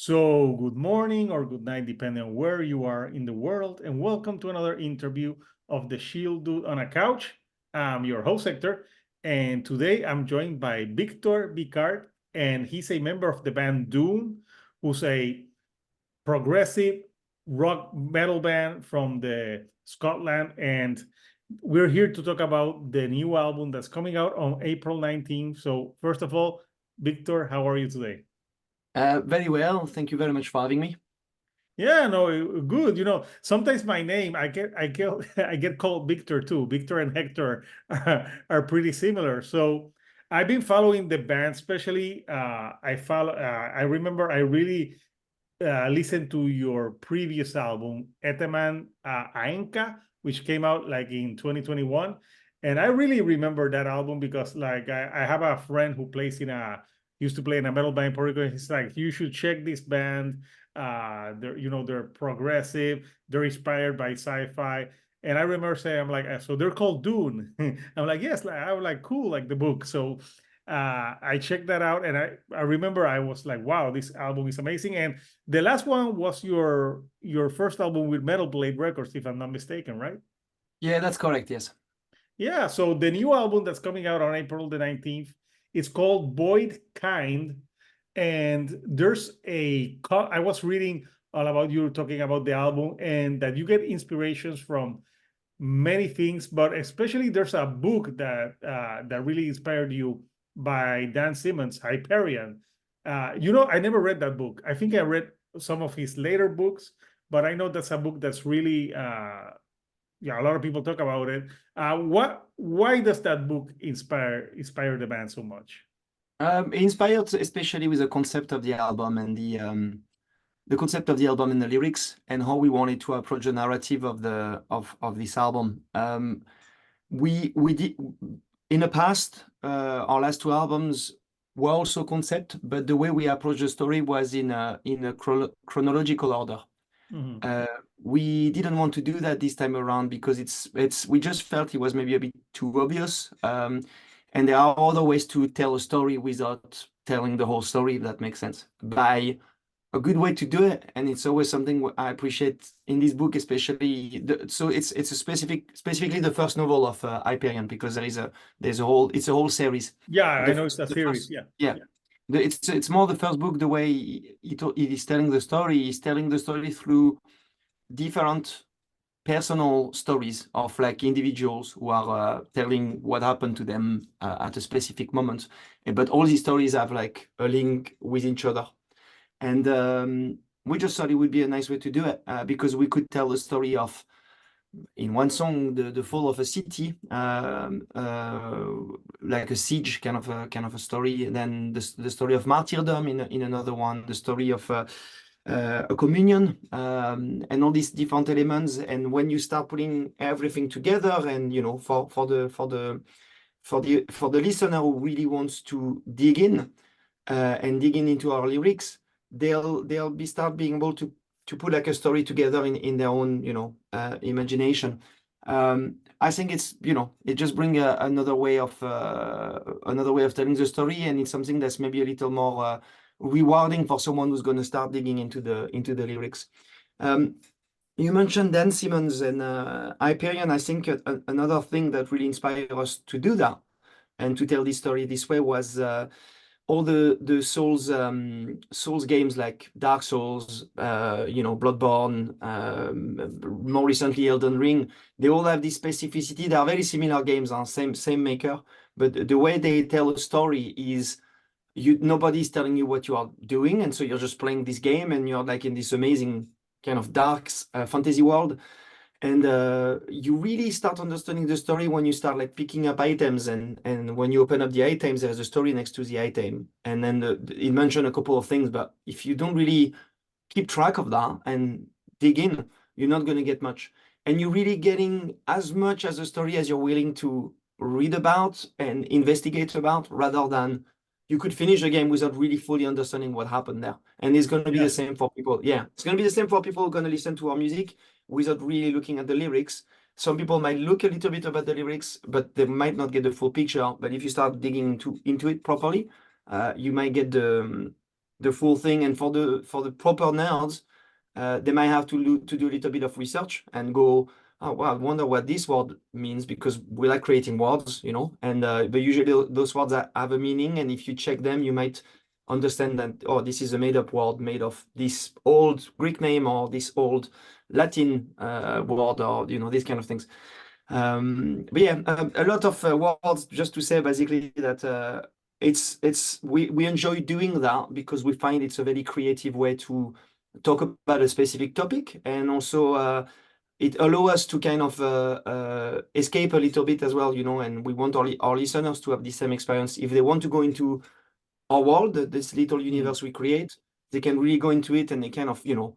So, good morning or good night, depending on where you are in the world, and welcome to another interview of the Shield Dude on a Couch. I'm your host, Hector, and today I'm joined by Victor Vicart, and he's a member of the band Dune, who's a progressive rock metal band from the Scotland, and we're here to talk about the new album that's coming out on April 19th. So, first of all, Victor, how are you today? Very well. Thank you very much for having me. Yeah, no, good. Sometimes my name I get called Victor too. Victor and Hector are pretty similar. So I've been following the band, especially I remember I really listened to your previous album, Etemen Ænka, which came out like in 2021. And I really remember that album because like I have a friend who used to play in a metal band in Puerto Rico. He's like, you should check this band. They're progressive, they're inspired by sci-fi. And I remember saying, I'm like, so they're called Dune. I'm like, yes, I was like, cool, like the book. So I checked that out, and I remember I was like, wow, this album is amazing. And the last one was your first album with Metal Blade Records, if I'm not mistaken, right? Yeah, that's correct. Yes. Yeah. So the new album that's coming out on April the 19th, it's called Voidkind. And I was reading all about you talking about the album and that you get inspirations from many things, but especially there's a book that really inspired you by Dan Simmons, Hyperion. I never read that book. I think I read some of his later books, but I know that's a book that's really, a lot of people talk about it. Why does that book inspire the band so much? Inspired especially with the concept of the album and the concept of the album and the lyrics and how we wanted to approach the narrative of this album. We did in the past. Our last two albums were also concept, but the way we approached the story was in a chronological order. Mm-hmm. We didn't want to do that this time around because we just felt it was maybe a bit too obvious. And there are other ways to tell a story without telling the whole story, if that makes sense. By a good way to do it, and it's always something I appreciate in this book, especially. So it's specifically the first novel of Hyperion, because it's a whole series. Yeah, I know it's a series. Yeah. It's more the first book. The way it is telling the story, he's telling the story through different personal stories of like individuals who are telling what happened to them at a specific moment. But all these stories have like a link with each other. And we just thought it would be a nice way to do it because we could tell the story of, in one song, the fall of a city, like a siege kind of a story. And then the story of martyrdom in another one, the story of a communion, and all these different elements. And when you start putting everything together, and for the listener who really wants to dig in and dig into our lyrics, they'll start being able to put like a story together in their own imagination. I think it just brings another way of telling the story, and it's something that's maybe a little more rewarding for someone who's going to start digging into the lyrics. You mentioned Dan Simmons and Hyperion. I think another thing that really inspired us to do that and to tell this story this way was all the Souls games like Dark Souls, Bloodborne, more recently Elden Ring. They all have this specificity. They are very similar games, same maker, but the way they tell a story is nobody's telling you what you are doing, and so you're just playing this game, and you're like in this amazing kind of dark fantasy world. And you really start understanding the story when you start like picking up items, and when you open up the items, there's a story next to the item. And then it mentioned a couple of things, but if you don't really keep track of that and dig in, you're not going to get much. And you're really getting as much as a story as you're willing to read about and investigate about, rather than you could finish a game without really fully understanding what happened there. And it's going to be the same for people. Yeah, it's going to be the same for people who are going to listen to our music without really looking at the lyrics. Some people might look a little bit about the lyrics, but they might not get the full picture. But if you start digging into it properly, you might get the the full thing. And for the proper nerds, they might have to do a little bit of research and go, oh wow, I wonder what this word means, because we like creating words, you know, and but usually those words have a meaning, and if you check them, you might understand that, oh, this is a made-up word made of this old Greek name or this old Latin word, or you know, these kind of things. But yeah, a lot of words, just to say basically that we enjoy doing that because we find it's a very creative way to talk about a specific topic, and also it allows us to kind of escape a little bit as well, you know, and we want our listeners to have the same experience. If they want to go into our world, this little universe we create, they can really go into it, and they kind of, you know,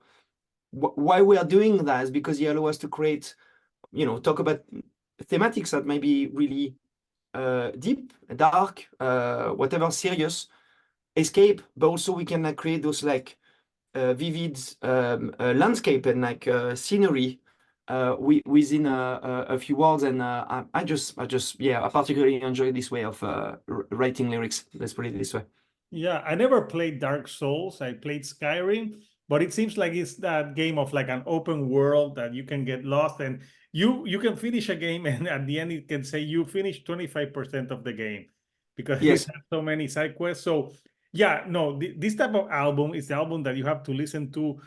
why we are doing that is because they allow us to create, you know, talk about thematics that may be really deep, dark, whatever, serious, escape, but also we can create those like vivid landscape and like scenery within a few words. And I just yeah, I particularly enjoy this way of writing lyrics. Let's put it this way. Yeah, I never played Dark Souls. I played Skyrim, but it seems like it's that game of like an open world that you can get lost, and you can finish a game and at the end it can say you finished 25% of the game because Yes. it has so many side quests. So yeah, no, this type of album is the album that you have to listen to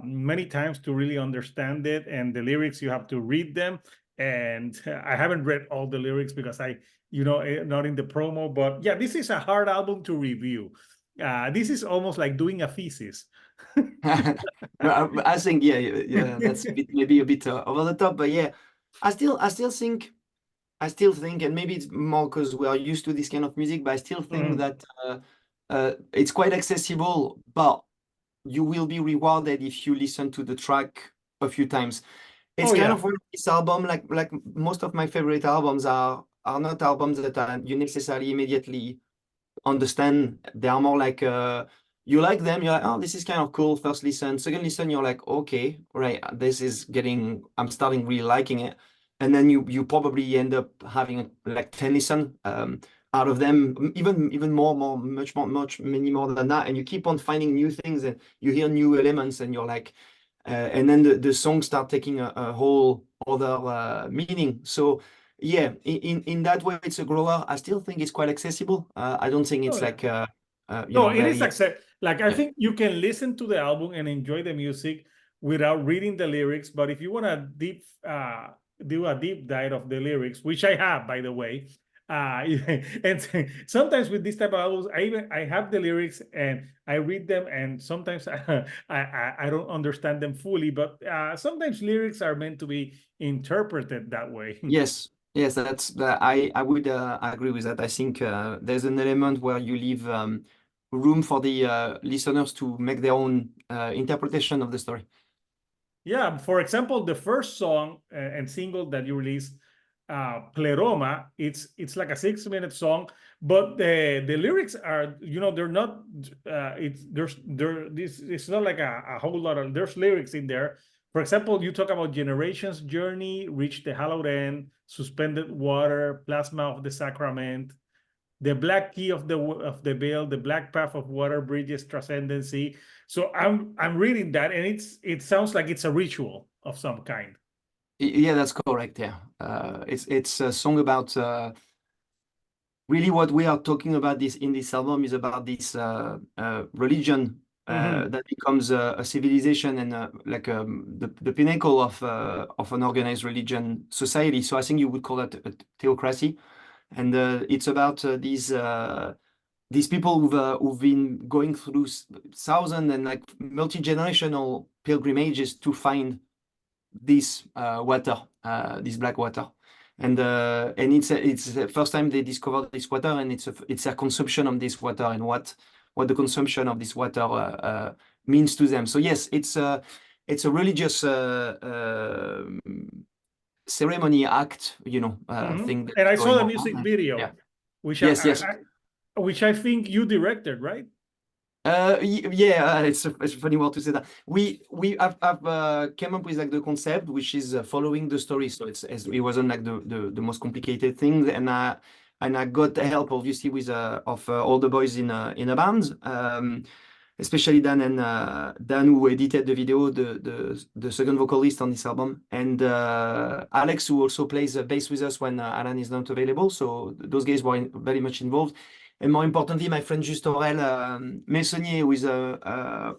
many times to really understand it, and the lyrics you have to read them. And I haven't read all the lyrics because not in the promo, but yeah, this is a hard album to review. This is almost like doing a thesis. I think yeah, that's maybe a bit over the top, but yeah, I still think, and maybe it's more because we are used to this kind of music, but I still think that it's quite accessible, but you will be rewarded if you listen to the track a few times. It's kind of one of this album, like most of my favorite albums are not albums that you necessarily immediately understand. They are more like you like them, you're like, oh, this is kind of cool. First listen, second listen, you're like, okay, right, I'm starting really liking it. And then you probably end up having like 10 listen out of them, even more, much many more than that. And you keep on finding new things, and you hear new elements, and you're like, and then the songs start taking a whole other meaning. So yeah, in that way, it's a grower. I still think it's quite accessible. I don't think it's like no, it is very. like I think you can listen to the album and enjoy the music without reading the lyrics. But if you want to do a deep dive of the lyrics, which I have, by the way, and sometimes with this type of albums, I have the lyrics and I read them, and sometimes I don't understand them fully. But sometimes lyrics are meant to be interpreted that way. Yes, I would agree with that. I think there's an element where you leave room for the listeners to make their own interpretation of the story. Yeah, for example, the first song and single that you released, Pleroma, it's like a 6-minute song, but the lyrics are, they're not it's not like a whole lot of, there's lyrics in there. For example, you talk about generations journey, reach the hallowed end, suspended water, plasma of the sacrament, the black key of the veil, the black path of water bridges transcendency. So I'm reading that, and it sounds like it's a ritual of some kind. Yeah, that's correct. Yeah, it's a song about really what we are talking about in this album is about this religion that becomes a civilization, and like the pinnacle of an organized religion society. So I think you would call that a theocracy. And it's about these people who've been going through thousand and like multi-generational pilgrimages to find this water, this black water, and it's the first time they discovered this water, and it's a consumption of this water, and what the consumption of this water means to them. So yes, it's a religious ceremony act, thing. And I saw the On. music video, Yeah. which Yes, which I think you directed, right? Yeah, it's a funny word to say that. I've came up with like the concept, which is following the story. So it wasn't like the most complicated thing, and I got the help obviously with of all the boys in a band, especially Dan and Dan, who edited the video, the second vocalist on this album, and Alex, who also plays bass with us when Alan is not available. So those guys were very much involved. And more importantly, my friend Just Aurel Messonnier, who is a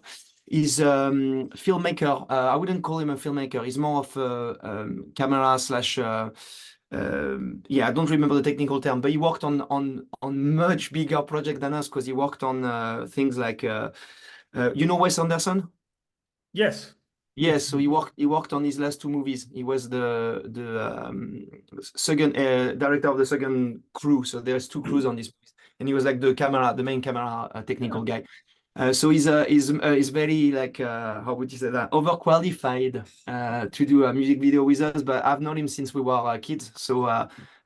filmmaker. I wouldn't call him a filmmaker. He's more of a camera slash. Yeah, I don't remember the technical term, but he worked on much bigger project than us, because he worked on things like you know Wes Anderson? Yes. Yes, so he worked on his last two movies. He was the second director of the second crew. So there's two crews on this movie, and he was like the main camera technical guy. So he's very like how would you say that, overqualified to do a music video with us. But I've known him since we were kids. So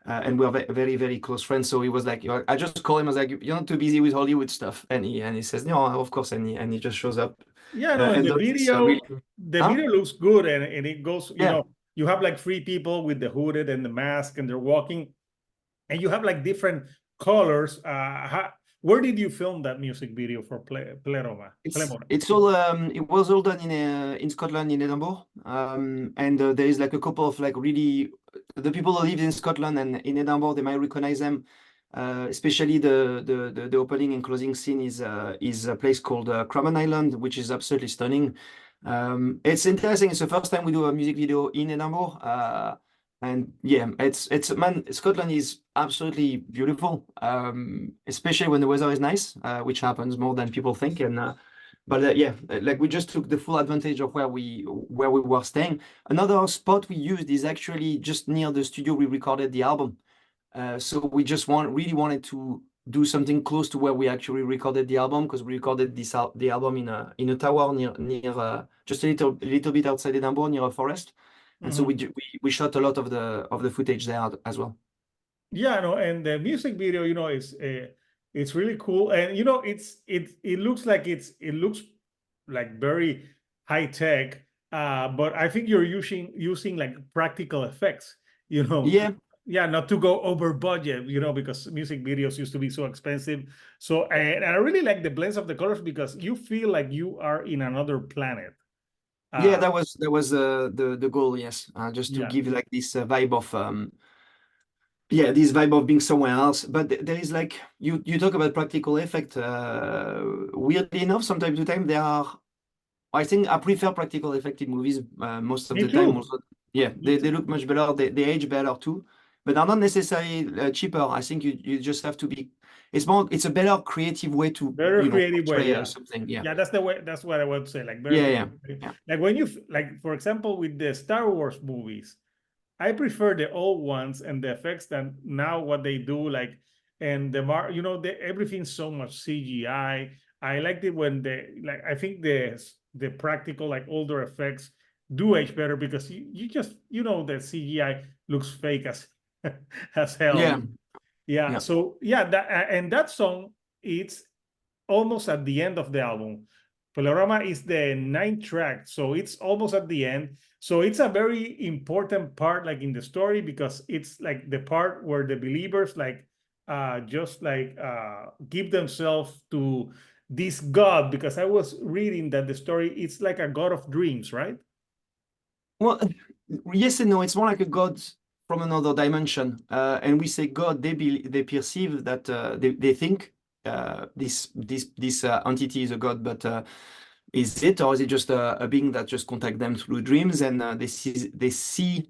and we're very very close friends. So he was like, I just call him. I was like, you're not too busy with Hollywood stuff, and he says, no, of course, and he just shows up. Yeah, no, and And the does this, video, really, the huh? video looks good, and it goes, you Yeah. know, you have like three people with the hooded and the mask, and they're walking, and you have like different colors. Where did you film that music video for Pleroma? It's all it was all done in Scotland, in Edinburgh, and there is like a couple of like really the people who live in Scotland and in Edinburgh, they might recognize them. Especially the opening and closing scene is a place called Crumman Island, which is absolutely stunning. It's interesting. It's the first time we do a music video in Edinburgh, and yeah, it's man, Scotland is absolutely beautiful, especially when the weather is nice, which happens more than people think. And but yeah, like we just took the full advantage of where we were staying. Another spot we used is actually just near the studio we recorded the album. So we just really wanted to do something close to where we actually recorded the album, because we recorded the album in a tower near just a little bit outside Edinburgh, near a forest. And so we shot a lot of the footage there as well. Yeah, no, and the music video, you know, it's really cool, and you know, it looks like it looks like very high tech, but I think you're using like practical effects, you know. Yeah. Yeah, not to go over budget, you know, because music videos used to be so expensive. So, and I really like the blends of the colors, because you feel like you are in another planet. Yeah, that was the goal. Yes, just to Yeah. give like this vibe of yeah, this vibe of being somewhere else. But there is like you talk about practical effect. Weirdly enough, from time to time there are. I think I prefer practical effect in movies most of Me the time. too. Also, yeah, Me they look much better. They age better too, but they're not necessarily cheaper. I think you just have to be. It's a better creative way to Very creative way, portray yeah. something. Yeah. Yeah, that's the way. That's what I would say. Like very Yeah. creative. Like when you like, for example, with the Star Wars movies, I prefer the old ones and the effects than now what they do. Like, and you know, everything's so much CGI. I liked it when like, I think the practical, like older effects do age better, because you just, you know, the CGI looks fake as as hell. Yeah. Yeah. Yeah. So yeah, that song, it's almost at the end of the album. Pleroma is the 9th track, so it's almost at the end. So it's a very important part, like in the story, because it's like the part where the believers like just like give themselves to this God. Because I was reading that the story, it's like a God of dreams, right? Well, yes and no. It's more like a god from another dimension. And we say God, they perceive that they think this entity is a god, but is it, or is it just a being that just contact them through dreams, and they see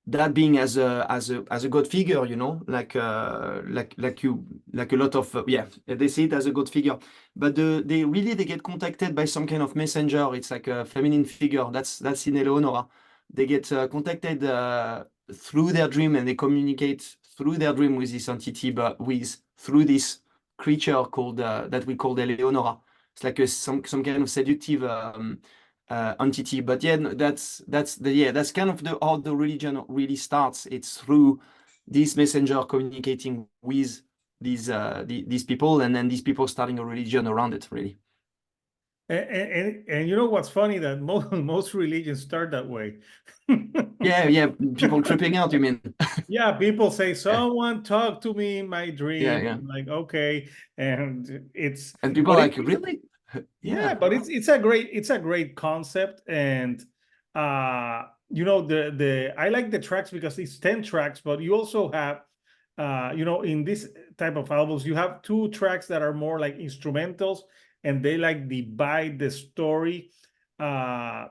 that being as a god figure, you know, like a lot of yeah, they see it as a god figure, but they get contacted by some kind of messenger. It's like a feminine figure. That's in Eleonora. They get contacted through their dream, and they communicate through their dream with this entity, but through this creature called that we call Eleonora. It's like some kind of seductive entity. But yeah, that's kind of how the religion really starts. It's through this messenger communicating with these people, and then these people starting a religion around it, really. And you know what's funny, that most religions start that way. Yeah, people tripping out, you mean? Yeah, people say, Yeah, someone talk to me in my yeah, dream. yeah. I'm like, okay. And it's, And people are but like, really? yeah, Yeah. but it's a great concept. And the I like the tracks because it's 10 tracks, but you also have in this type of albums, you have two tracks that are more like instrumentals, and they like divide the story. uh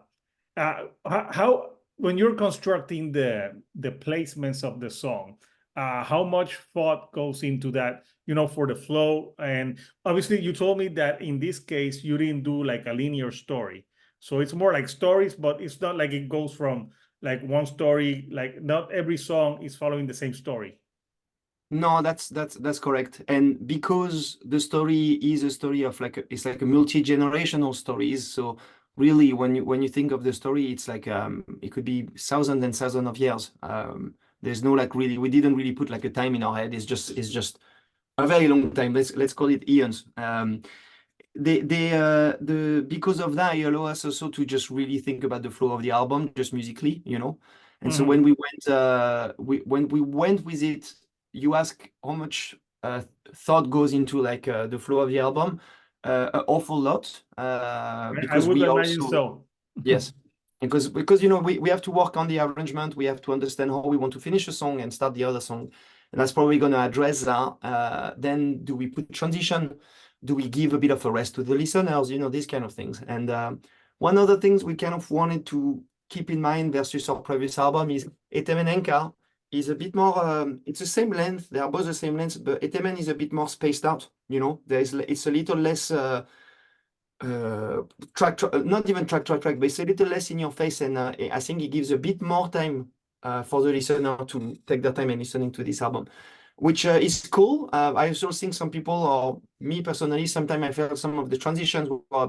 how, when you're constructing the placements of the song, how much thought goes into that, for the flow? And obviously you told me that in this case you didn't do like a linear story, so it's more like stories, but it's not like it goes from like one story, like not every song is following the same story. No, that's correct. And because the story is a story of it's like a multi-generational stories. So really, when you think of the story, it's like it could be thousands and thousands of years. There's no like really, we didn't really put like a time in our head. It's just a very long time. Let's call it eons. The because of that, it allow us also to just really think about the flow of the album, just musically, you know. And so Mhm. when we went with it, you ask how much thought goes into like the flow of the album, an awful lot, I because would we imagine also, so. yes, because we have to work on the arrangement, we have to understand how we want to finish a song and start the other song, and that's probably going to address that. Then do we put transition? Do we give a bit of a rest to the listeners? These kind of things. And one other things we kind of wanted to keep in mind versus our previous album is Etemen Ænka is a bit more. It's the same length. They are both the same length, but Etemen is a bit more spaced out. It's a little less. Not even track, but it's a little less in your face, and I think it gives a bit more time for the listener to take their time and listening to this album, which is cool. I also think some people, or me personally, sometimes I felt some of the transitions were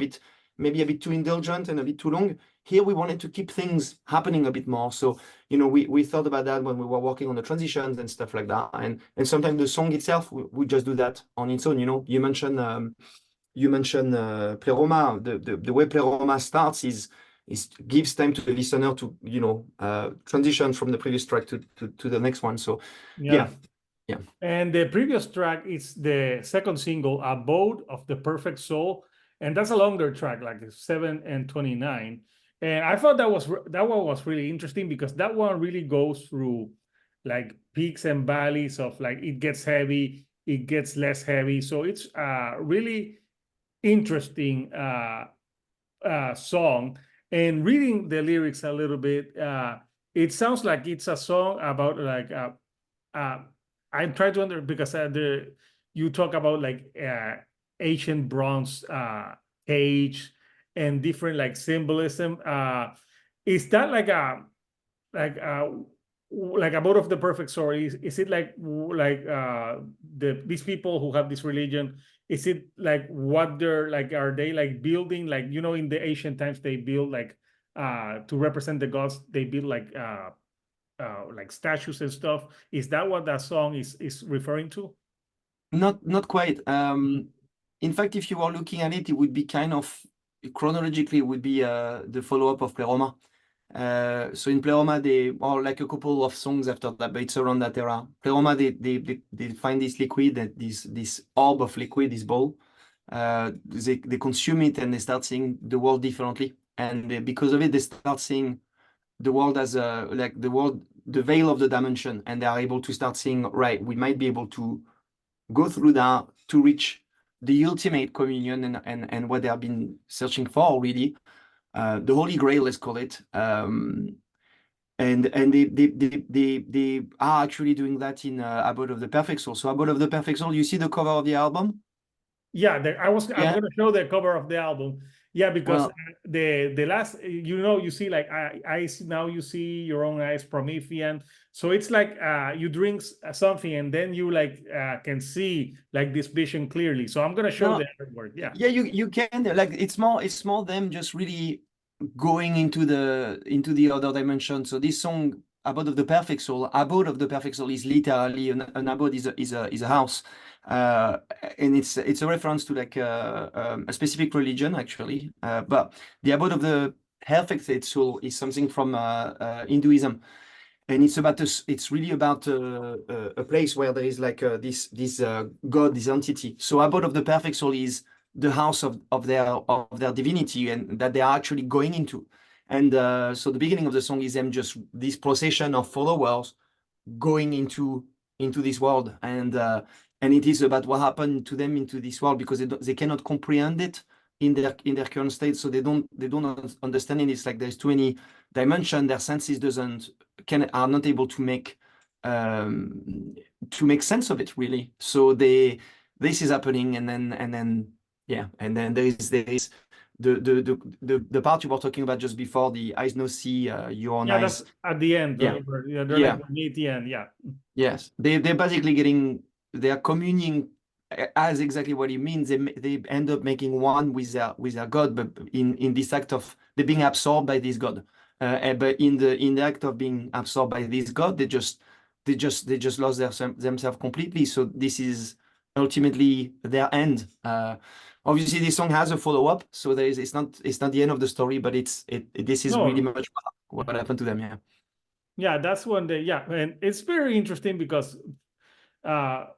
maybe a bit too indulgent and a bit too long. Here we wanted to keep things happening a bit more, so we thought about that when we were working on the transitions and stuff like that, and sometimes the song itself we just do that on its own. You mentioned Pleroma. The way Pleroma starts is gives time to the listener to transition from the previous track to the next one. So Yeah. yeah, yeah. And the previous track is the second single, Abode of the Perfect Soul. And that's a longer track, like 7:29. And I thought that one was really interesting because that one really goes through like peaks and valleys of like it gets heavy, it gets less heavy. So it's a really interesting song. And reading the lyrics a little bit, it sounds like it's a song about like uh, I'm trying to under because you talk about like ancient bronze age and different like symbolism. Is that like uh like a boat of the perfect story? Is it like these people who have this religion? Is it like what they're like? Are they like building like in the ancient times they build to represent the gods? They build like statues and stuff. Is that what that song is referring to? Not quite. In fact, if you are looking at it, it would be kind of chronologically, it would be the follow-up of Pleroma. So in Pleroma, they are like a couple of songs after that, but it's around that era. Pleroma, they find this liquid, this orb of liquid, this ball. They consume it and they start seeing the world differently. And because of it, they start seeing the world as like the veil of the dimension, and they are able to start seeing, right, we might be able to go through that to reach the ultimate communion and what they have been searching for, really. The Holy Grail, let's call it. And they are actually doing that in Abode of the Perfect Soul. So Abode of the Perfect Soul, you see the cover of the album? Yeah, I'm Yeah. gonna show the cover of the album. Yeah, because Well, the last you see like eyes, now you see your own eyes, Promethean. So it's like you drink something and then you like can see like this vision clearly. So I'm gonna show the no, artwork. Yeah. yeah, you can like it's more them just really going into the other dimension. So this song abode of the perfect soul. Abode of the perfect soul is literally an abode is a house, and it's a reference to like a specific religion actually. But the abode of the perfect soul is something from Hinduism, and it's really about a place where there is like this god, this entity. So abode of the perfect soul is the house of their divinity, and that they are actually going into. And so the beginning of the song is them just this procession of followers going into this world, and it is about what happened to them into this world, because they cannot comprehend it in their current state, so they don't understand it. It's like there's too many dimension. Their senses are not able to make sense of it really. So this is happening, and then there is the part you were talking about just before, the eyes no see, your own eyes. That's at the end. Yeah, they're like at the end. Yeah. Yes, they're basically they're communing as exactly what it means. They end up making one with their god, but in this act of they being absorbed by this god. But in the act of being absorbed by this god, they just lost themselves completely. So this is ultimately their end. Obviously, this song has a follow-up, so it's not the end of the story, but this is really much what happened to them. Yeah. Yeah, that's one day. Yeah, and it's very interesting because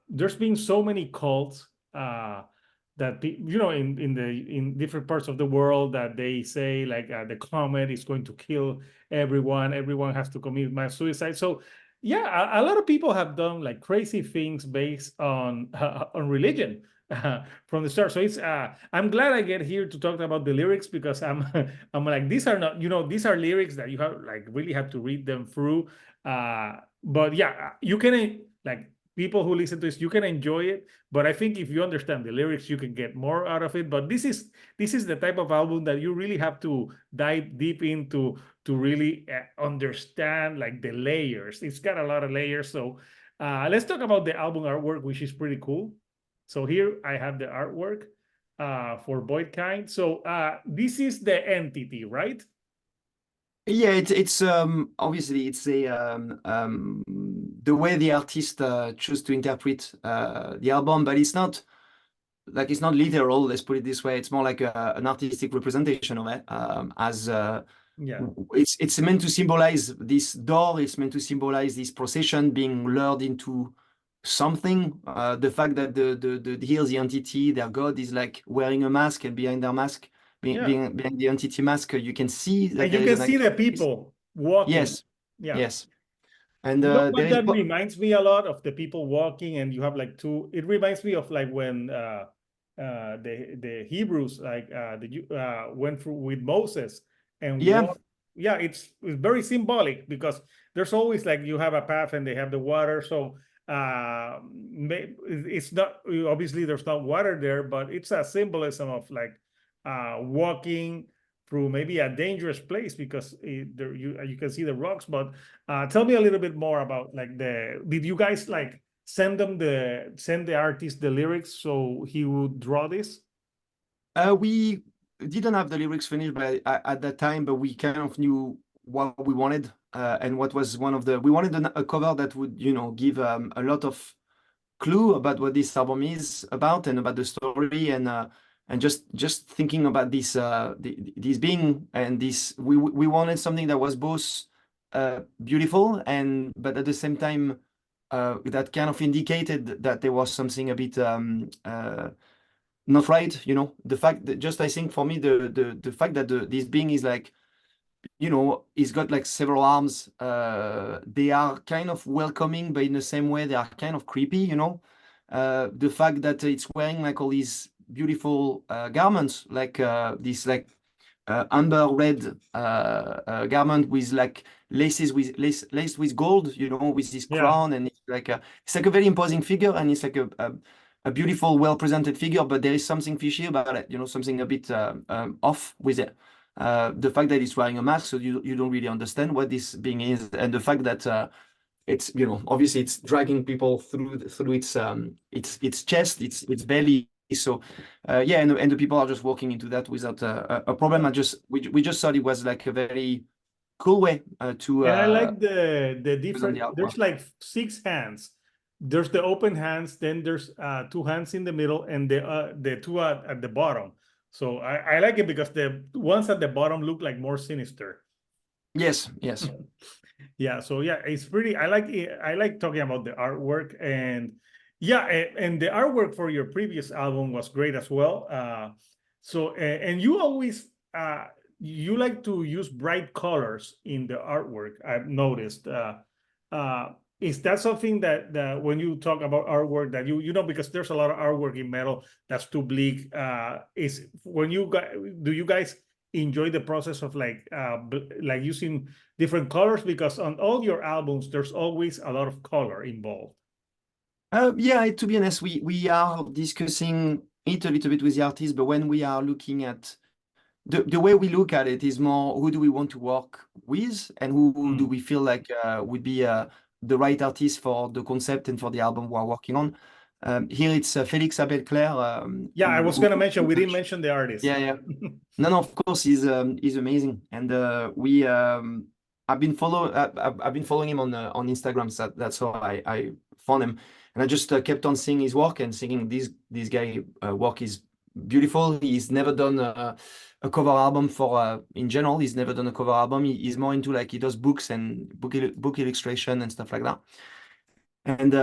there's been so many cults that in different parts of the world that they say like the comet is going to kill everyone. Everyone has to commit mass suicide. So yeah, a lot of people have done like crazy things based on religion from the start. So it's I'm glad I get here to talk about the lyrics, because I'm like, these are not, these are lyrics that you have like really have to read them through. But yeah, you can like people who listen to this, you can enjoy it, but I think if you understand the lyrics, you can get more out of it. But this is the type of album that you really have to dive deep into to really understand like the layers. It's got a lot of layers. So let's talk about the album artwork, which is pretty cool. So here I have the artwork for Voidkind. So this is the entity, right? Yeah, it's obviously it's a the way the artist choose to interpret the album, but it's not literal. Let's put it this way. It's more like an artistic representation of it. It's meant to symbolize this door. It's meant to symbolize this procession being lured into something. The fact that here's the entity, their god, is like wearing a mask, and behind their mask, being the entity mask, you can see that and you can see the people walking. Yes. Yes. And that reminds me a lot of the people walking, and you have like two. It reminds me of like when the Hebrews like went through with Moses and walked. Yeah, it's very symbolic, because there's always like you have a path and they have the water. So it's not, obviously there's not water there, but it's a symbolism of like walking through maybe a dangerous place, because you can see the rocks. But tell me a little bit more about like did you guys like send the artist the lyrics so he would draw this? We didn't have the lyrics finished at that time, but we kind of knew what we wanted, and what was we wanted a cover that would give a lot of clue about what this album is about and about the story, and just thinking about this this being, and this we wanted something that was both beautiful but at the same time that kind of indicated that there was something a bit not right. The fact that, just I think for me, the fact that this being is like, he's got like several arms. They are kind of welcoming, but in the same way they are kind of creepy. The fact that it's wearing like all these beautiful garments, like this like amber red garment with like laced with gold, with this crown, and it's like a very imposing figure, and it's like a beautiful, well-presented figure, but there is something fishy about it, something a bit off with it. The fact that it's wearing a mask, so you don't really understand what this being is, and the fact that it's obviously it's dragging people through its chest, its belly. So and the people are just walking into that without a problem. We just thought it was like a very cool way to And I like the present different. the artwork. There's like 6 hands. There's the open hands. Then there's 2 hands in the middle, and the two at the bottom. So I like it because the ones at the bottom look like more sinister. Yes, yes. Yeah, so yeah, it's pretty. I like it. I like talking about the artwork, and yeah, and the artwork for your previous album was great as well. So and you always you like to use bright colors in the artwork. I've noticed. Is that something that when you talk about artwork that you know, because there's a lot of artwork in metal that's too bleak. Is when you guys, do you guys enjoy the process of like using different colors, because on all your albums there's always a lot of color involved? Yeah, to be honest, we are discussing it a little bit with the artist, but when we are looking at the way we look at it is more who do we want to work with and who do we feel like would be the right artist for the concept and for the album we're working on. Here it's Félix Abel-Claire. Yeah, I was gonna mention, we didn't mention the artist. Yeah, yeah. No, of course he's amazing, and I've been following him on Instagram. So that's how I found him, and I just kept on seeing his work and thinking this guy work is beautiful. He's never done a cover album for in general. He's never done a cover album. He's more into like he does books and book illustration and stuff like that. And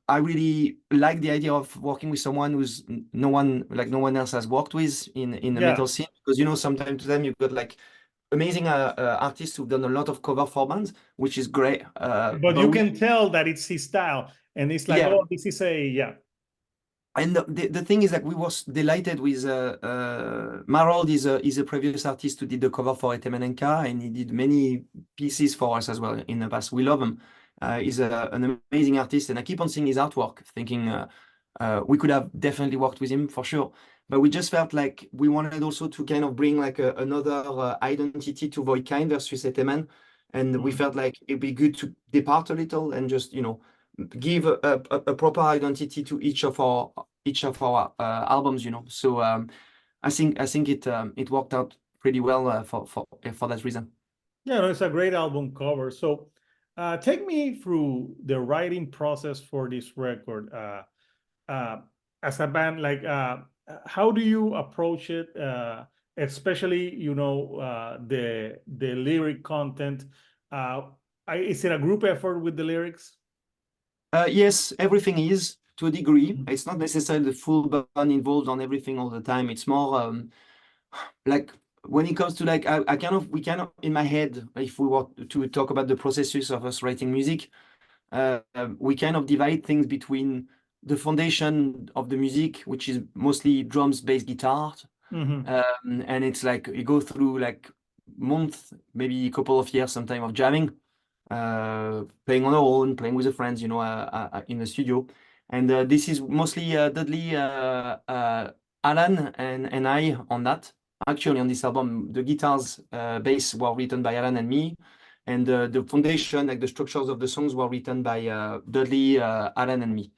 I really like the idea of working with someone who's no one else has worked with in the metal scene, because sometimes to them you've got like amazing artists who've done a lot of cover for bands, which is great. But you can tell that it's his style, and it's like, oh, this is And the thing is that we was delighted with Marold is a previous artist who did the cover for Etemen Ænka, and he did many pieces for us as well in the past. We love him. He's an amazing artist, and I keep on seeing his artwork, thinking we could have definitely worked with him for sure. But we just felt like we wanted also to kind of bring like another identity to Voidkind versus Etemen, and we felt like it'd be good to depart a little and just give a proper identity to each of our albums. So I think it worked out pretty well for that reason. Yeah, no, it's a great album cover. So take me through the writing process for this record. As a band, like how do you approach it, especially the lyric content? Is it a group effort with the lyrics? Yes, everything is to a degree. It's not necessarily the full band involved on everything all the time. It's more like when it comes to like we kind of in my head, if we were to talk about the processes of us writing music, we kind of divide things between the foundation of the music, which is mostly drums, bass, guitar, and it's like you go through like month, maybe a couple of years, sometime of jamming, playing on our own, playing with the friends, in the studio. And this is mostly Dudley, Alan, and I on that. Actually, on this album, the guitars, bass were written by Alan and me, and the foundation, like the structures of the songs, were written by Dudley, Alan, and me.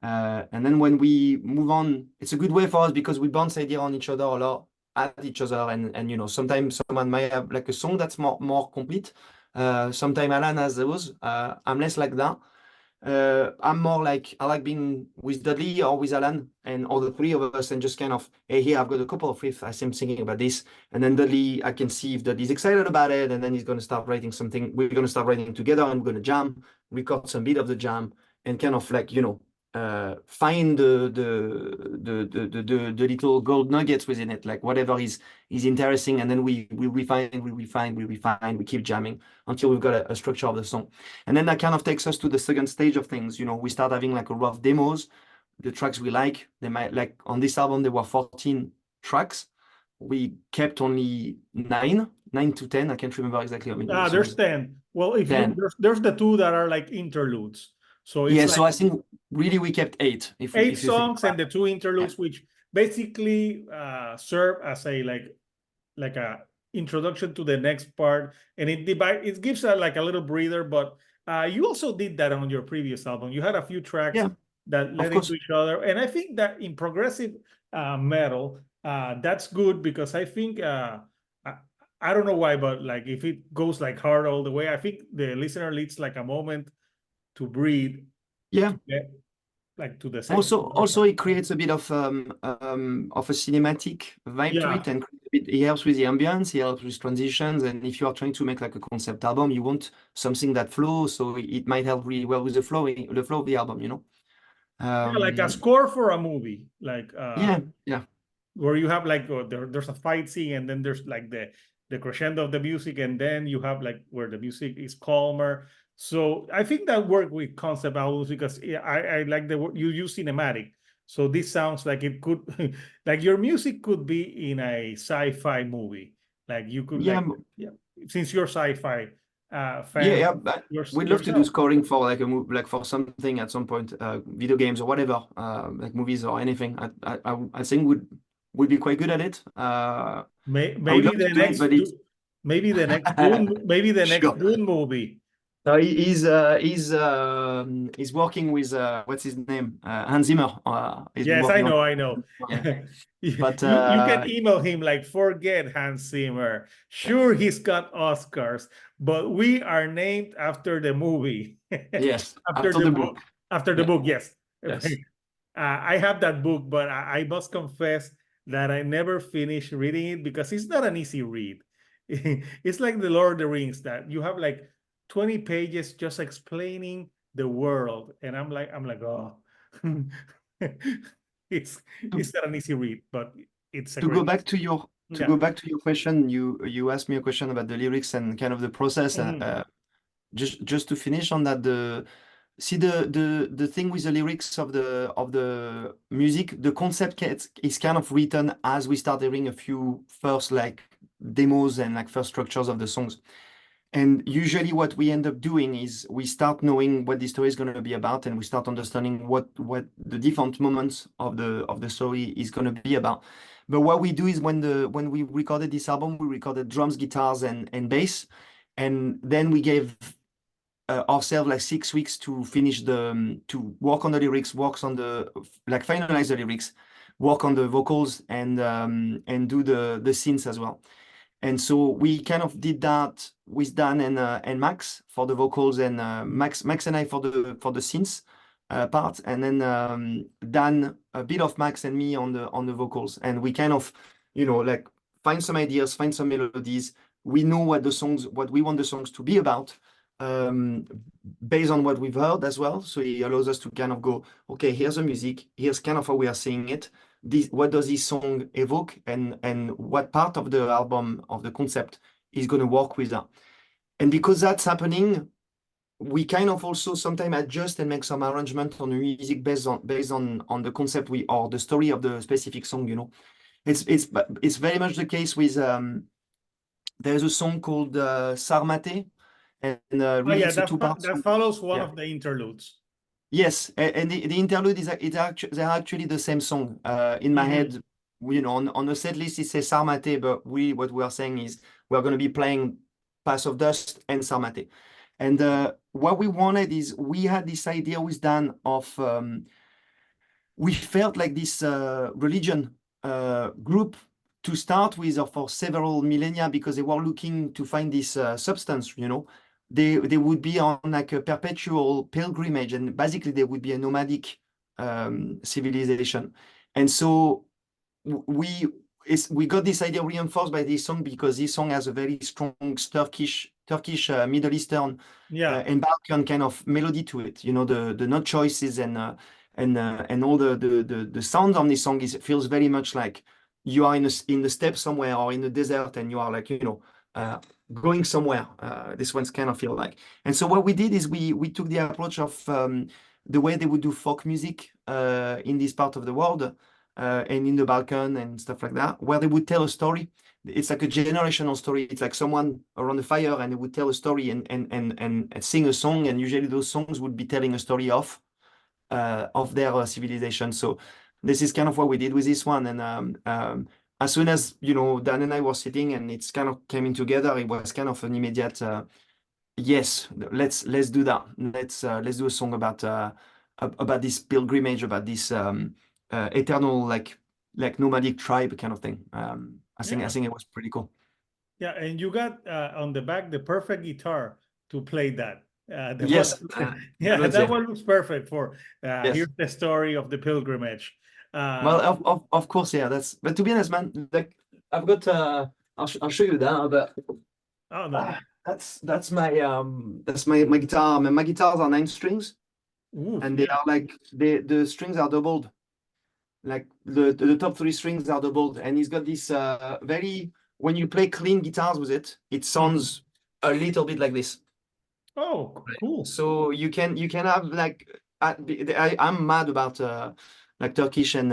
And then when we move on, it's a good way for us because we bounce ideas on each other a lot, at each other, and sometimes someone might have like a song that's more complete. Sometimes Alan has those. I'm less like that. I'm more like I like being with Dudley or with Alan and all the three of us and just kind of, hey, here I've got a couple of riffs. I'm thinking about this, and then Dudley, I can see if Dudley's excited about it, and then he's going to start writing something. We're going to start writing together, and we're going to jam, record some bit of the jam, and kind of like find the little gold nuggets within it, like whatever is interesting, and then we refine, we keep jamming until we've got a structure of the song. And then that kind of takes us to the second stage of things. We start having like a rough demos, the tracks we like. They might, like on this album there were 14 tracks. We kept only 9 to 10. I can't remember exactly how many. There's 10. Well, if 10. There's the 2 that are like interludes. So it's so I think really we kept 8. Eight songs and the 2 interludes, which basically serve as a like a introduction to the next part, and it gives a little breather. But you also did that on your previous album. You had a few tracks that led into each other, and I think that in progressive metal, that's good because I think I don't know why, but like if it goes like hard all the way, I think the listener needs like a moment to breathe Yeah. to get like to the second. Also, it creates a bit of a cinematic vibe to Yeah. it, and it helps with the ambience, it helps with transitions. And if you are trying to make like a concept album, you want something that flows, so it might help really well with the flow of the album, you know. Yeah, like a score for a movie, like Yeah. where you have like there's a fight scene and then there's like the crescendo of the music and then you have like where the music is calmer. So I think that worked with concept albums because I like the word you use cinematic. So this sounds like it could like your music could be in a sci-fi movie. Like you could Yeah. like yeah, since you're sci-fi Yeah, fan yeah, but we'd love to do yourself. scoring for like like for something at some point, video games or whatever, like movies or anything. I think would be quite good at it. I would Maybe love to the do it, next but it's Maybe the next sure. Dune movie. He's working with what's his name? Hans Zimmer. He's been Yes, working on. I know. Yeah. But You can email him like forget Hans Zimmer. Sure, he's got Oscars, but we are named after the movie. yes, After after the the book. book. After the Yeah. book, yes. Yes. I have that book, but I must confess that I never finished reading it because it's not an easy read. It's like the Lord of the Rings that you have like 20 pages just explaining the world, and I'm like, oh, it's To, it's not an easy read, but it's a to go great. back to your Yeah. question, you asked me a question about the lyrics and kind of the process. Mhm. Just to finish on that, the thing with the lyrics of the music, the concept is kind of written as we start hearing a few first like demos and like first structures of the songs. And usually what we end up doing is we start knowing what the story is going to be about, and we start understanding what the different moments of the story is going to be about. But what we do is when we recorded this album, we recorded drums, guitars, and bass, and then we gave ourselves like 6 weeks to finish to work on the lyrics, works on the like finalize the lyrics, work on the vocals, and do the synths as well. And so we kind of did that with Dan and Max for the vocals, and Max and I for the synths part, and then Dan, a bit of Max and me on the vocals, and we kind of like find some ideas, find some melodies. We know what we want the songs to be about, um, based on what we've heard as well. So it allows us to kind of go, okay, here's the music, here's kind of how we are seeing it. What does this song evoke, and what part of the album of the concept is going to work with that. And because that's happening, we kind of also sometimes adjust and make some arrangement on the music based on the concept or the story of the specific song. It's very much the case with there's a song called Sarmate, and Oh really yeah, it's a two-part that song. follows one Yeah. of the interludes. Yes, and the interlude they're actually the same song. In my head, on the set list it says Sarmate, but what we are saying is we're going to be playing Pass of Dust and Sarmate. And what we wanted is we had this idea with Dan of we felt like this religion group to start with for several millennia, because they were looking to find this substance, they would be on like a perpetual pilgrimage, and basically they would be a nomadic civilization. And so we got this idea reinforced by this song, because this song has a very strong Turkish Middle Eastern embark kind of melody to it. The note choices and all the sound on this song feels very much like you are in the steppe somewhere, or in the desert, and you are like going somewhere. This one's kind of feel like. And so what we did is we took the approach of the way they would do folk music in this part of the world, and in the Balkan and stuff like that, where they would tell a story. It's like a generational story. It's like someone around the fire, and they would tell a story and sing a song, and usually those songs would be telling a story of their civilization. So this is kind of what we did with this one. And as soon as Dan and I were sitting, and it's kind of coming together, it was kind of an immediate yes, let's do that. Let's do a song about this pilgrimage, about this eternal like nomadic tribe kind of thing. I think it was pretty cool. Yeah, and you got on the back the perfect guitar to play that. The one, Yes, yeah, good, that yeah. one looks perfect for Yes. here's the story of the pilgrimage. Well, of course, yeah. But to be honest, man, like I've got I'll show you that, but Oh no, that's my guitar. My guitars are 9 strings, oof, and they yeah. are like the strings are doubled. Like the top 3 strings are doubled, and he's got this very when you play clean guitars with it, it Mhm. sounds a little bit like this. Oh, cool. So you can have like I'm mad about like Turkish and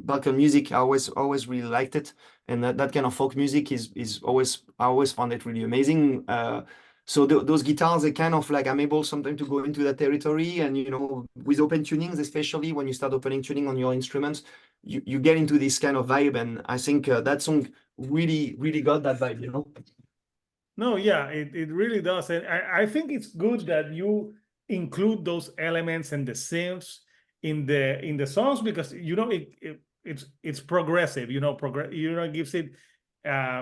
Balkan music. I always really liked it, and that kind of folk music is always I always found it really amazing. So those guitars, they kind of like I'm able sometimes to go into that territory, and with open tunings, especially when you start opening tuning on your instruments, you get into this kind of vibe, and I think that song really got that vibe. No, yeah, it really does. And I think it's good that you include those elements and the synths in the songs because it's progressive, it gives it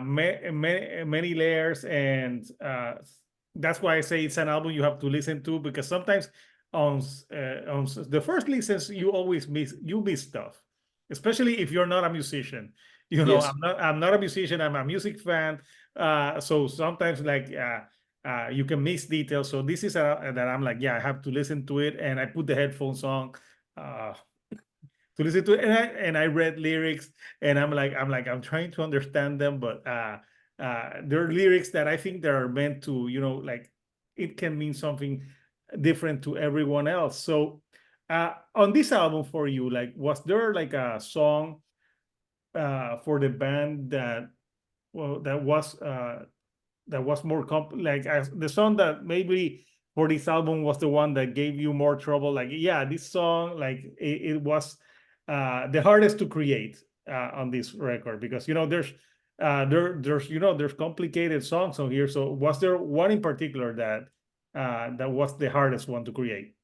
many layers and that's why I say it's an album you have to listen to because sometimes on the first listens you miss stuff, especially if you're not a musician. Yes. I'm not a musician, I'm a music fan, so sometimes you can miss details. So this is that I'm like, yeah, I have to listen to it, and I put the headphones on uh, to listen to it, and I read lyrics, and I'm trying to understand them, but there are lyrics that I think that are meant to, like it can mean something different to everyone else. So on this album for you, like, was there like a song for the band that well that was more like the song that maybe for this album was the one that gave you more trouble, like yeah, this song, like it was the hardest to create on this record because there's complicated songs on here, so was there one in particular that was the hardest one to create?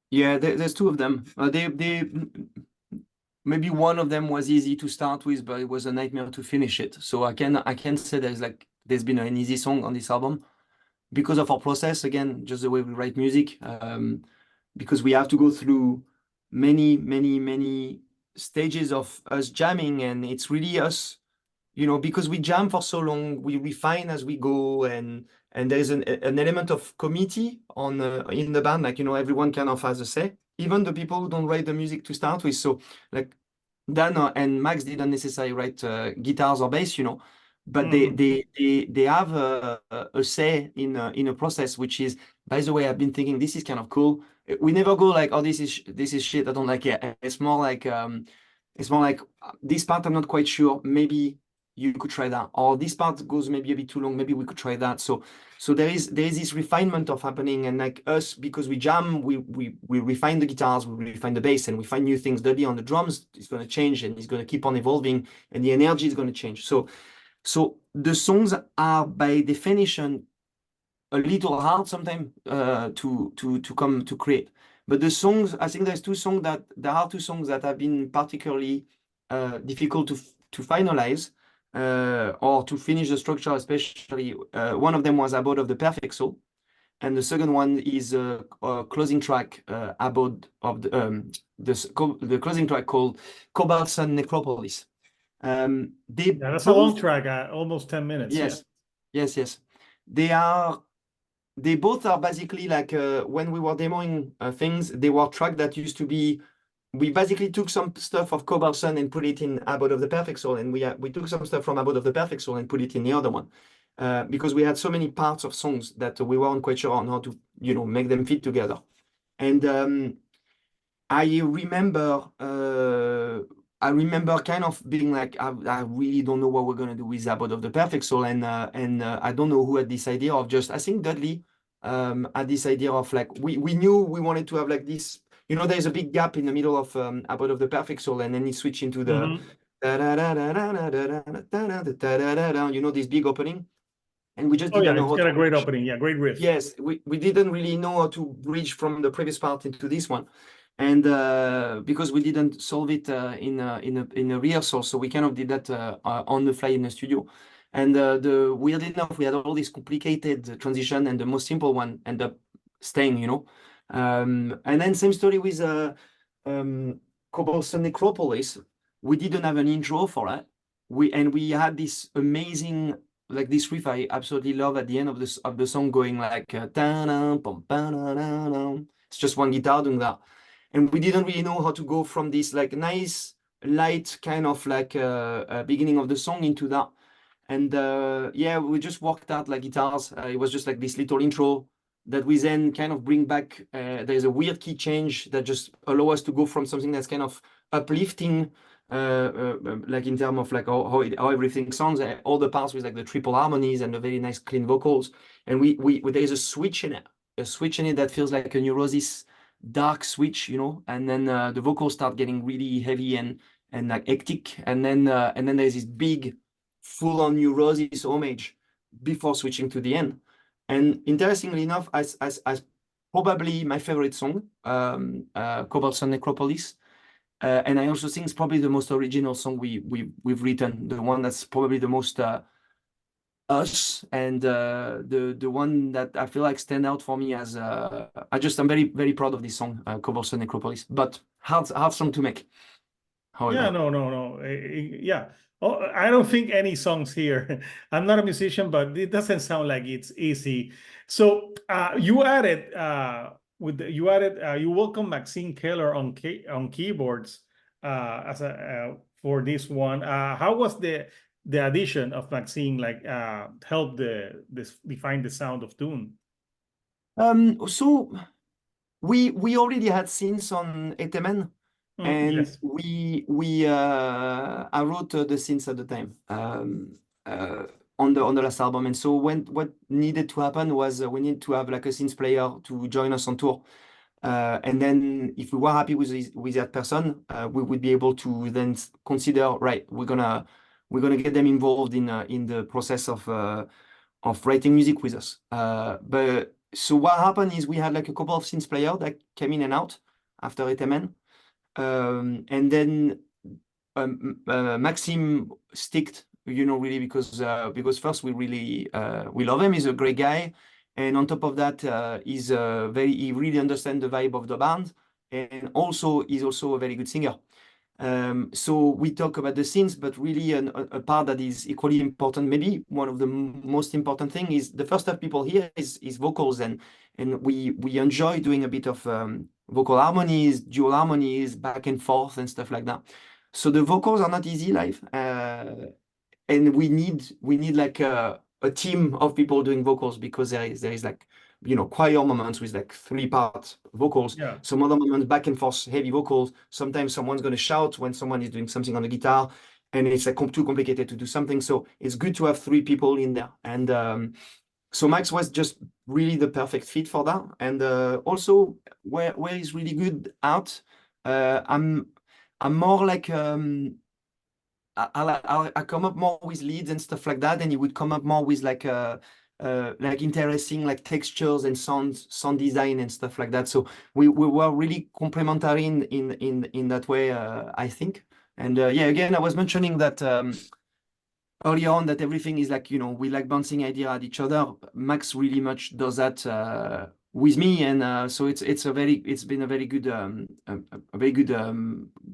Yeah, there's two of them. They maybe one of them was easy to start with, but it was a nightmare to finish it. So I can say there's been an easy song on this album because of our process again, just the way we write music. Because we have to go through many stages of us jamming, and it's really us, because we jam for so long, we refine as we go, and there's an element of committee on in the band, like everyone kind of has a say, even the people who don't write the music to start with. So like Dan and Max didn't necessarily write guitars or bass, but they Mhm. they they have a say in a process, which is, by the way, I've been thinking this is kind of cool. We never go like, oh, this is shit, I don't like it. It's more like this part I'm not quite sure, maybe you could try that, or this part goes maybe a bit too long, maybe we could try that. So there is this refinement of happening, and like us, because we jam, we refine the guitars, we refine the bass, and we find new things. Dudley on the drums is going to change, and he's going to keep on evolving, and the energy is going to change. So the songs are by definition a little hard sometimes to come to create. But the songs, I think there's there are 2 songs that have been particularly difficult to finalize or to finish the structure, especially one of them was Abode of the Perfect Soul, and the second one is a closing track, Abode of the closing track called Cobalt Sun Necropolis. They Yeah, that's a long both, track, almost 10 minutes. Yeah. yes, yes, they both are basically like when we were demoing things, they were tracks that used to be. We basically took some stuff of Cobalt Sun and put it in Abode of the Perfect Soul, and we took some stuff from Abode of the Perfect Soul and put it in the other one, because we had so many parts of songs that we weren't quite sure on how to make them fit together. And I remember kind of being like, I really don't know what we're gonna do with Abode of the Perfect Soul, and I don't know who had this idea of just. I think Dudley had this idea of like we knew we wanted to have like this. There's a big gap in the middle of Abode of the Perfect Soul, and then he switched into the Mhm. this big opening, and we just Oh yeah, didn't know it's how to got a great bridge. opening. Yeah, great riff. Yes, we didn't really know how to bridge from the previous part into this one, and because we didn't solve it in a rehearsal, so we kind of did that on the fly in the studio. And the weird enough, we had all this complicated transition, and the most simple one ended up staying, you know. And then same story with Cobblestone Necropolis. We didn't have an intro for that. We had this amazing, like, this riff I absolutely love at the end of the song, going like it's just one guitar doing that. And we didn't really know how to go from this like nice light kind of like beginning of the song into that. And yeah, we just worked out like guitars. It was just like this little intro that we then kind of bring back. There's a weird key change that just allow us to go from something that's kind of uplifting, like in terms of like how everything sounds, all the parts with like the triple harmonies and the very nice clean vocals. And we there's a switch in it that feels like a Neurosis dark switch, you know. And then the vocals start getting really heavy and like hectic, and then there's this big full-on Neurosis homage before switching to the end. And interestingly enough, as probably my favorite song, Cobblestone Necropolis. And I also think it's probably the most original song we've written, the one that's probably the most us, and the one that I feel like stand out for me as I'm very, very proud of this song, Cobblestone Necropolis, but hard song to make. However. Yeah, no. Yeah. Oh, I don't think any songs here. I'm not a musician, but it doesn't sound like it's easy. So you welcome Maxime Keller on keyboards as a for this one. How was the addition of Maxime like help this define the sound of tune? So we already had scenes on Etemen. And Yes. I wrote the synths at the time on the last album. And so what needed to happen was we need to have like a synth player to join us on tour. And then if we were happy with that person, we would be able to then consider, right, we're gonna get them involved in the process of writing music with us. But so what happened is we had like a couple of synth players that came in and out after Etemen. And then Maxime sticked, you know, really because first we really we love him. He's a great guy, and on top of that, he really understands the vibe of the band, and also he's also a very good singer. So we talk about the scenes, but really a part that is equally important, maybe one of the most important thing, is the first stuff people hear is vocals, and we enjoy doing a bit of vocal harmonies, dual harmonies, back and forth and stuff like that. So the vocals are not easy live, and we need like a team of people doing vocals, because there is like, you know, choir moments with like 3-part vocals. Yeah. Some other moments back and forth heavy vocals. Sometimes someone's going to shout when someone is doing something on the guitar, and it's like too complicated to do something. So it's good to have 3 people in there. And so Max was just really the perfect fit for that. And also where he's really good at, I'm more like I come up more with leads and stuff like that, and he would come up more with like interesting like textures and sound design and stuff like that. So we were really complementary in that way, I think. And yeah, again, I was mentioning that earlier on, that everything is like, you know, we like bouncing idea at each other. Max really much does that with me, and so it's been a very good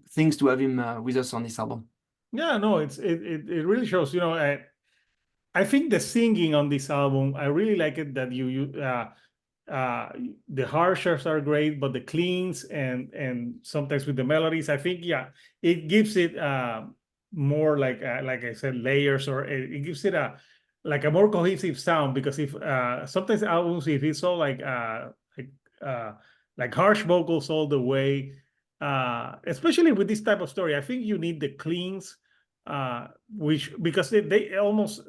things to have him with us on this album. Yeah, no, it really shows. You know, I think the singing on this album, I really like it that the harshers are great, but the cleans and sometimes with the melodies, I think, yeah, it gives it more like I said, layers, or it gives it a more cohesive sound. Because if sometimes albums, if it's all like harsh vocals all the way, especially with this type of story, I think you need the cleans. Which, because they almost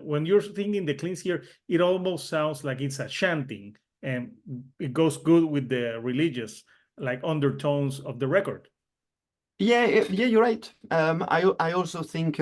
when you're thinking the cleans here, it almost sounds like it's a chanting, and it goes good with the religious like undertones of the record. Yeah, you're right. I also think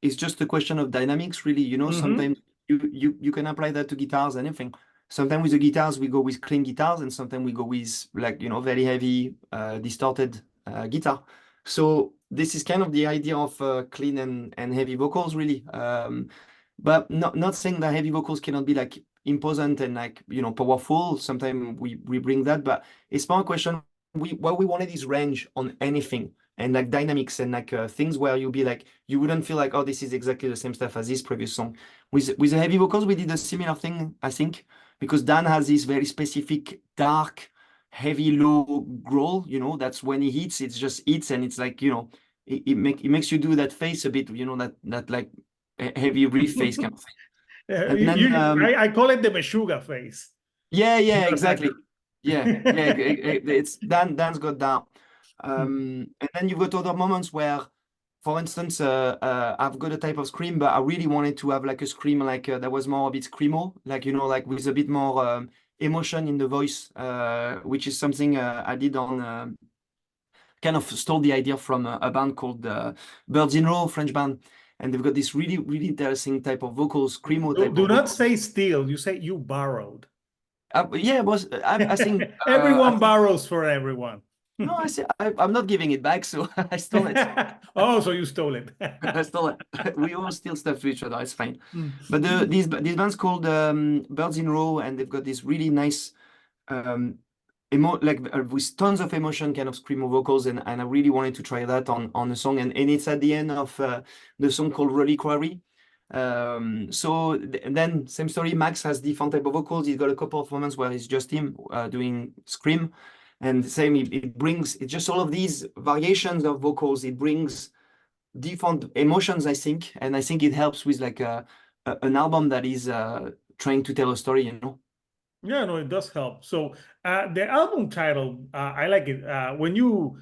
it's just a question of dynamics, really. You know, sometimes you can apply that to guitars and anything. Sometimes with the guitars we go with clean guitars, and sometimes we go with, like, you know, very heavy distorted guitar. So this is kind of the idea of clean and heavy vocals, really. But not saying that heavy vocals cannot be like imposant and like, you know, powerful. Sometimes we bring that, but it's more a question. What we wanted is range on anything and like dynamics and like things where you'll be like, you wouldn't feel like, oh, this is exactly the same stuff as this previous song. With the heavy vocals, we did a similar thing, I think, because Dan has this very specific dark, heavy, low growl. You know, that's when he hits, it's just hits, and it's like, you know, it makes you do that face a bit, you know, that like heavy riff face kind of thing. And then I call it the Meshuggah face. yeah, exactly. Yeah, it's Dan's got that. And then you've got other moments where, for instance, I've got a type of scream, but I really wanted to have like a scream like that was more a bit screamo, like, you know, like with a bit more emotion in the voice, which is something I did on kind of stole the idea from a band called Birds in Row, French band, and they've got this really, really interesting type of vocals, screamo type Do of not vocals. say steal, you say you borrowed. Yeah, I think everyone borrows for everyone. No, I'm not giving it back, so I stole it. Oh, so you stole it. I stole it. We all steal stuff to each other. It's fine. But these bands called Birds in Row, and they've got this really nice, with tons of emotion, kind of screamo vocals, and I really wanted to try that on a song, and it's at the end of the song called Reliquary. So then same story. Max has different type of vocals. He's got a couple of moments where it's just him doing scream. And the same, it's just all of these variations of vocals. It brings different emotions, I think. And I think it helps with like an album that is trying to tell a story, you know? Yeah, no, it does help. So the album title, I like it. When you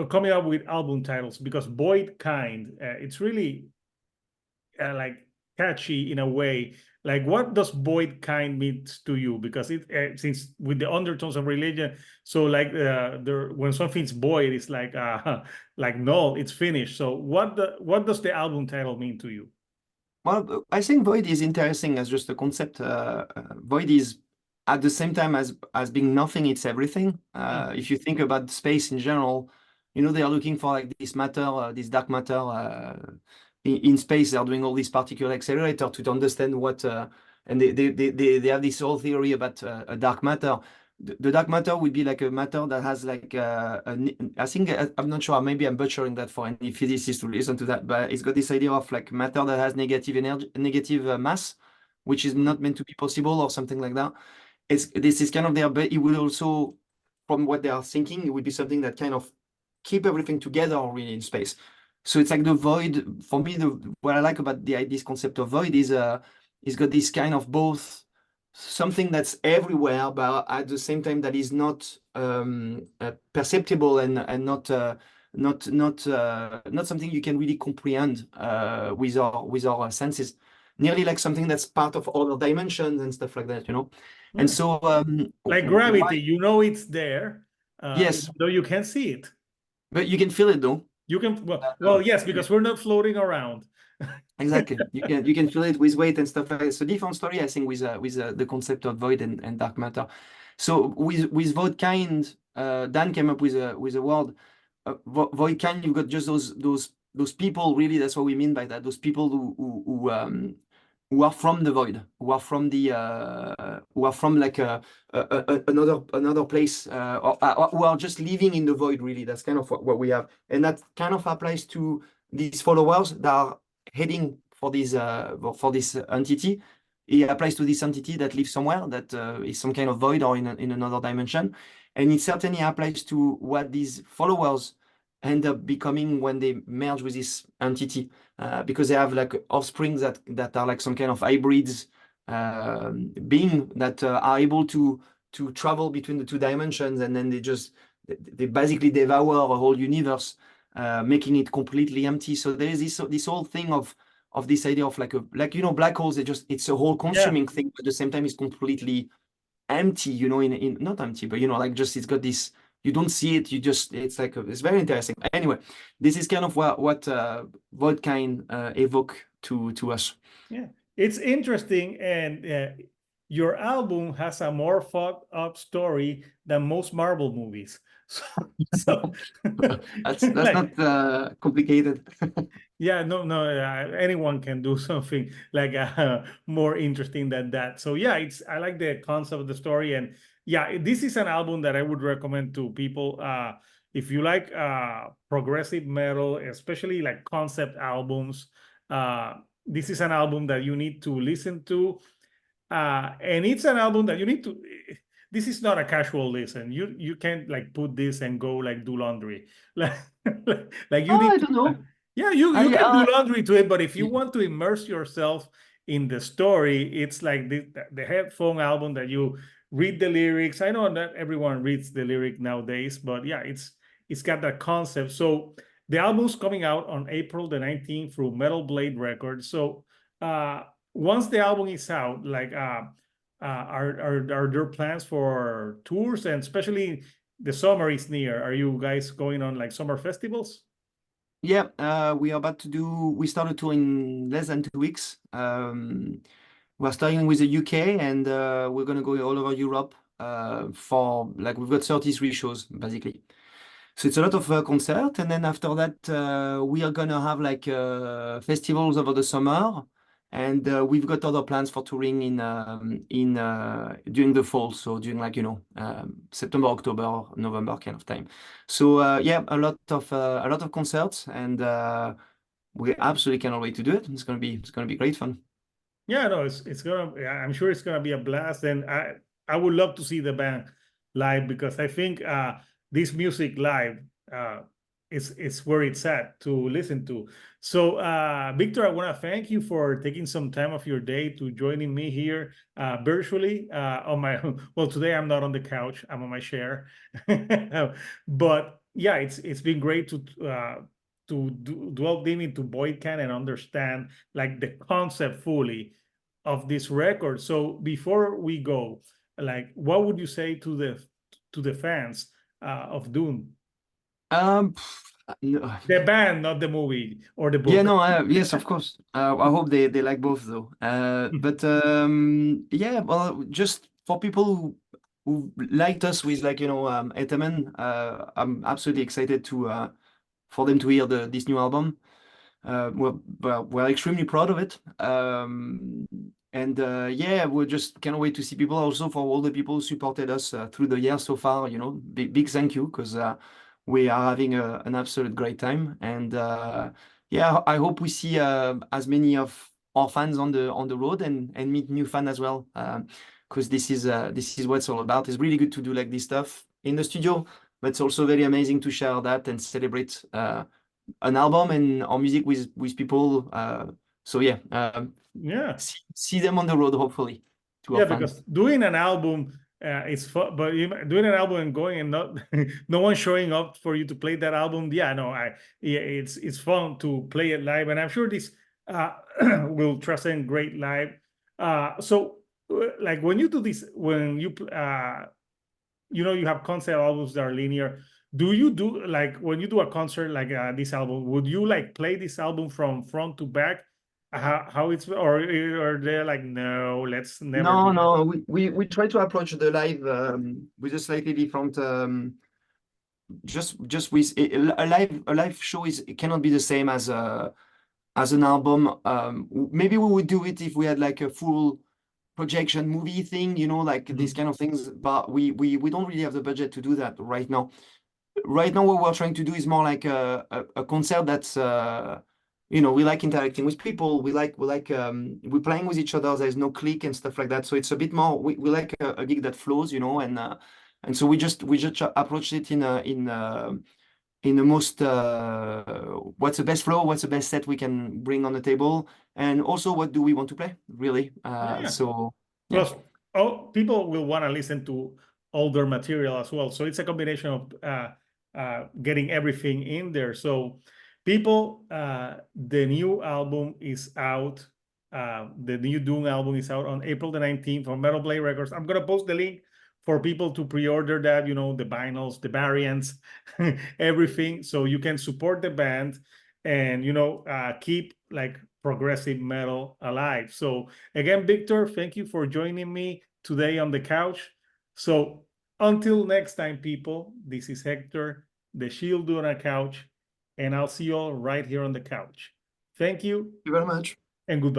coming up with album titles, because Voidkind, it's really like catchy in a way. Like, what does Voidkind mean to you? Because it since with the undertones of religion, so like when something's void, it's like null, it's finished. So what does the album title mean to you? Well, I think void is interesting as just a concept. Void is at the same time as being nothing, it's everything. If you think about space in general, you know, they are looking for like this matter, this dark matter. In space, they're doing all these particle accelerator to understand what, and they have this whole theory about a dark matter. The dark matter would be like a matter that has like I think I'm not sure, maybe I'm butchering that for any physicist to listen to that, but it's got this idea of like matter that has negative energy, negative mass, which is not meant to be possible or something like that. This is kind of there, but it would also, from what they are thinking, it would be something that kind of keep everything together really in space. So it's like the void. For me, what I like about this concept of void is it's got this kind of both something that's everywhere, but at the same time that is not perceptible and not something you can really comprehend with our senses. Nearly like something that's part of other dimensions and stuff like that, you know. Yeah. And so like gravity, you know, it's there. Yes, though you can't see it. But you can feel it though. You can well yes, because we're not floating around. Exactly. You can feel it with weight and stuff like that. So different story, I think, with the concept of void and dark matter. So with Voidkind, Dan came up with a word. Voidkind, you've got just those people, really, that's what we mean by that. Those people who are from the void, who are from like another place, or who are just living in the void, really. That's kind of what we have. And that kind of applies to these followers that are heading for this entity. It applies to this entity that lives somewhere, that is some kind of void or in another dimension. And it certainly applies to what these followers end up becoming when they merge with this entity, because they have like offsprings that are like some kind of hybrids being that are able to travel between the two dimensions, and then they basically devour a whole universe, making it completely empty. So there is this whole thing of this idea of like you know, black holes. It's a whole consuming thing, but at the same time it's completely empty, you know, in not empty, but you know, like just it's got this, you don't see it, it's like it's very interesting. Anyway, this is kind of what Voidkind evoke to us. Yeah, it's interesting, and your album has a more fucked up story than most Marvel movies. So, That's like, not complicated. yeah, no, anyone can do something like more interesting than that. So yeah, I like the concept of the story, and yeah, this is an album that I would recommend to people. If you like progressive metal, especially like concept albums, this is an album that you need to listen to. And it's an album that you need to. This is not a casual listen. You can't like put this and go like do laundry. Like, like you Oh, need I to. don't know. Yeah, you I can do laundry to it, but if you yeah. want to immerse yourself in the story, it's like the headphone album that you read the lyrics. I know not everyone reads the lyric nowadays, but yeah, it's got that concept. So the album's coming out on April the 19th through Metal Blade Records. So uh once the album is out, like are there plans for tours, and especially the summer is near? Are you guys going on like summer festivals? Yeah, we are about to do. We started to in less than 2 weeks. We're starting with the UK, and we're gonna go all over Europe. For like we've got 33 shows basically. So it's a lot of concert, and then after that, we are gonna have like festivals over the summer, and we've got other plans for touring in during the fall, so during like September, October, November kind of time. So yeah, a lot of concerts, and we absolutely cannot wait to do it. It's gonna be great fun. Yeah, no, it's gonna. I'm sure it's gonna be a blast, and I would love to see the band live, because I think this music live uh, is where it's at to listen to. So, Victor, I want to thank you for taking some time of your day to joining me here virtually on my. Well, today I'm not on the couch; I'm on my chair. But yeah, it's been great to delve deep into Voidkind and understand like the concept fully of this record. So before we go, like, what would you say to the fans of Dune? No. The band, not the movie or the Yeah, book. no, yes, of course. I hope they like both though. But yeah, well, just for people who liked us with like Etemen, I'm absolutely excited to for them to hear this new album. We're extremely proud of it. And yeah, we're just can't wait to see people also for all the people who supported us through the year so far. Big thank you because we are having an absolute great time. And yeah, I hope we see as many of our fans on the road and meet new fans as well. Because this is what it's all about. It's really good to do like this stuff in the studio, but it's also very amazing to share that and celebrate an album and our music with people. So yeah, Yeah. see them on the road hopefully to our Yeah, fans. because doing an album is fun, but doing an album and going and not no one showing up for you to play that album. Yeah, no, yeah, it's fun to play it live, and I'm sure this uh, will transcend great live. So like when you do this, when you have concert albums that are linear. Do you do like when you do a concert like this album? Would you like play this album from front to back? How it's, or they're like, no, let's never do No, that. no, we try to approach the live with a slightly different. Just with a live show is it cannot be the same as an album. Maybe we would do it if we had like a full projection movie thing, like these Mhm. kind of things. But we don't really have the budget to do that right now. Right now what we're trying to do is more like a concert that's we like interacting with people, we're playing with each other, there's no click and stuff like that, so it's a bit more, we like a gig that flows, and so we just approach it in the most what's the best flow, what's the best set we can bring on the table, and also what do we want to play really, Yeah. so yeah. Plus, oh, people will want to listen to older material as well. So it's a combination of getting everything in there. So, people, the new album is out. The new Doom album is out on April the 19th on Metal Blade Records. I'm gonna post the link for people to pre-order that. The vinyls, the variants, everything, so you can support the band and keep like progressive metal alive. So again, Victor, thank you for joining me today on the couch. So until next time, people, this is Hector, the Shield Dude on a Couch, and I'll see you all right here on the couch. Thank you Thank you very much. and goodbye.